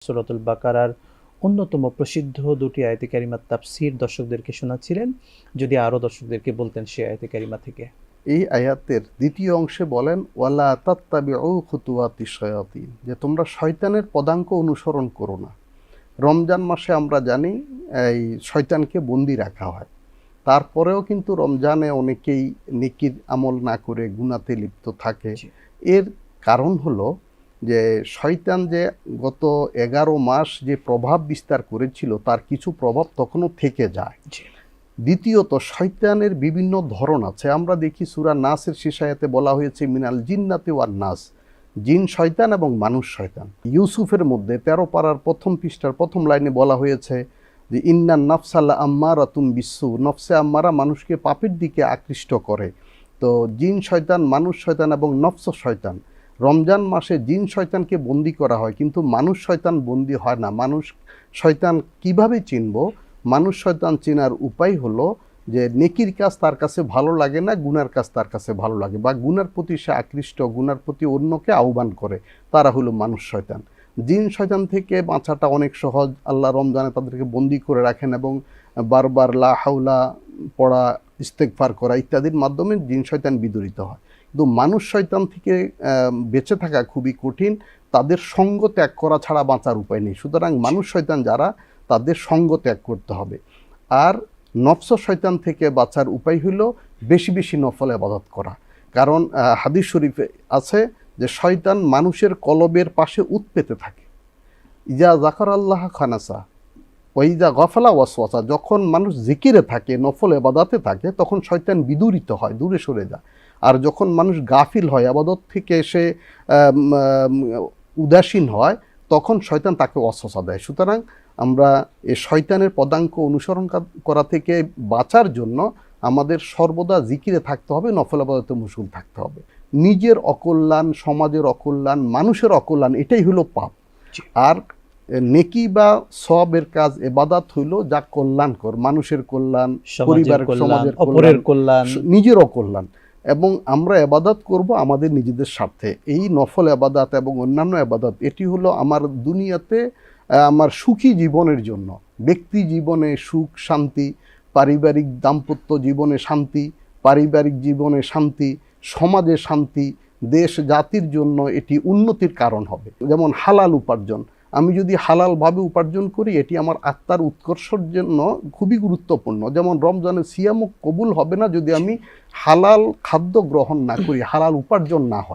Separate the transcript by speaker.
Speaker 1: সূরাতুল বাকারার অন্যতম প্রসিদ্ধ দুটি আয়াতে কারিমার তাফসীর দর্শকদেরকে শোনাচ্ছিলেন। যদি আরো দর্শকদেরকে বলতেন সেই আয়াতে কারিমা থেকে।
Speaker 2: এই আয়াতের দ্বিতীয় অংশে বলেন ওয়ালা তাত্তাবিউ খুতুওয়াতিশ শায়াতিন, যে তোমরা শয়তানের পদাঙ্ক অনুসরণ করো না। রমজান মাসে আমরা জানি এই শয়তানকে বন্দি রাখা হয়, তারপরেও কিন্তু রমজানে অনেকেই নেকির আমল না করে গুনাতে লিপ্ত থাকে। এর কারণ হলো যে শয়তান যে গত 11 মাস যে প্রভাব বিস্তার করেছিল তার কিছু প্রভাব তখনও থেকে যায়। দ্বিতীয়ত শয়তানের বিভিন্ন ধরন আছে। আমরা দেখি সূরা নাসের শেষ আয়াতে বলা হয়েছে মিনাল জিন্নাতি ওয়ান নাস, জিন শয়তান এবং মানুষ শয়তান। ইউসুফের মধ্যে 13 পারার প্রথম পৃষ্ঠার প্রথম লাইনে বলা হয়েছে যে ইন্নান নাফসাল্লা আম্মারাতুম বিসু, নফসে আম্মারা মানুষকে পাপের দিকে আকৃষ্ট করে। তো জিন শয়তান, মানুষ শয়তান এবং নফস শয়তান, রমজান মাসে জিন শয়তানকে বন্দি করা হয় কিন্তু মানুষ শয়তান বন্দি হয় না। মানুষ শয়তান কিভাবে চিনব? মানুষ শয়তান চেনার উপায় হলো যে নেকির কাজ তার কাছে ভালো লাগে না, গুনার কাজ তার কাছে ভালো লাগে, বা গুনার প্রতি সে আকৃষ্ট, গুনার প্রতি অন্যকে আহ্বান করে, তারা হলো মানুষ শয়তান। জিন শয়তান থেকে বাঁচাটা অনেক সহজ। আল্লাহ রমজানে তাদেরকে বন্দি করে রাখেন এবং বারবার লা হাওলা পড়া, ইস্তেগফার করা ইত্যাদির মাধ্যমে জিন শয়তান বিদরিত হয়। কিন্তু মানুষ শয়তান থেকে বেঁচে থাকা খুবই কঠিন, তাদের সঙ্গ ত্যাগ করা ছাড়া বাঁচার উপায় নেই। সুতরাং মানুষ শয়তান যারা, তাদের সঙ্গ ত্যাগ করতে হবে। আর নফস শয়তান থেকে বাঁচার উপায় হলো বেশি বেশি নফল ইবাদত করা। কারণ হাদিস শরীফে আছে যে শয়তান মানুষের কলবের পাশে উৎপেতে থাকে। ইজা জাকার আল্লাহ খানাসা ওইজা গফলা ওয়াসওয়াসা, যখন মানুষ জিকিরে থাকে, নফল ইবাদতে থাকে, তখন শয়তান বিদূরিত হয়, দূরে সরে যায়। আর যখন মানুষ গাফিল হয়, ইবাদত থেকে সে উদাসীন হয়, তখন শয়তান তাকে ওয়াসওয়াসা দেয়। সুতরাং আমরা এই শয়তানের পদাঙ্ক অনুসরণ করা থেকে বাঁচার জন্য আমাদের সর্বদা জিকিরে থাকতে হবে, নফল ইবাদতে মশগুল থাকতে হবে। নিজের অকল্যাণ, সমাজের অকল্যাণ, মানুষের অকল্যাণ, এটাই হলো পাপ। আর নেকি বা সওয়াবের কাজ ইবাদত হইল যা কল্যাণকর, মানুষের কল্যাণ, পরিবারের, সমাজের কল্যাণ, নিজের অকল্যাণ। এবং আমরা ইবাদত করব আমাদের নিজেদের স্বার্থে। এই নফল ইবাদত এবং অন্যান্য ইবাদত, এটি হলো আমার দুনিয়াতে আমার সুখী জীবনের জন্য, ব্যক্তি জীবনে সুখ শান্তি, পারিবারিক দাম্পত্য জীবনে শান্তি, পারিবারিক জীবনে শান্তি, সমাজে শান্তি, দেশ জাতির জন্য এটি উন্নতির কারণ হবে। যেমন হালাল উপার্জন, আমি যদি হালালভাবে উপার্জন করি, এটি আমার আত্মার উৎকর্ষের জন্য খুবই গুরুত্বপূর্ণ। যেমন রমজানে সিয়ামও কবুল হবে না যদি আমি হালাল খাদ্য গ্রহণ না করি, হালাল উপার্জন না হয়।